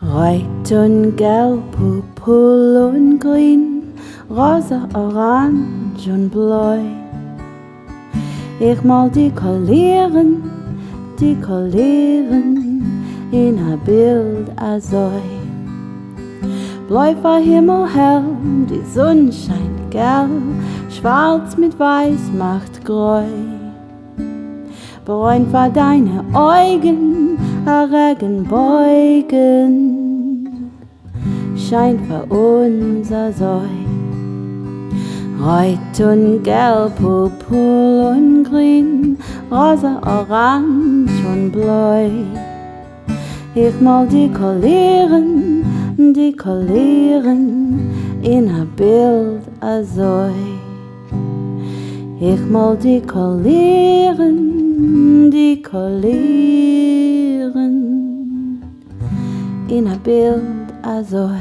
Rot und gelb, purpur und grün, rosa, orange und blau. Ich mal die Kollieren in ein Bild azoi. Blau war Himmel hell, die Sonne scheint gelb, schwarz mit weiß macht grau. Bräun war deine Augen, a Regenbogen, scheint für unser Säu. Rot und gelb, purpur und grün, rosa, orange und blau. Ich mal die Kollieren in ein Bild azoi. Ich mal die Kollieren in ein Bild azoi.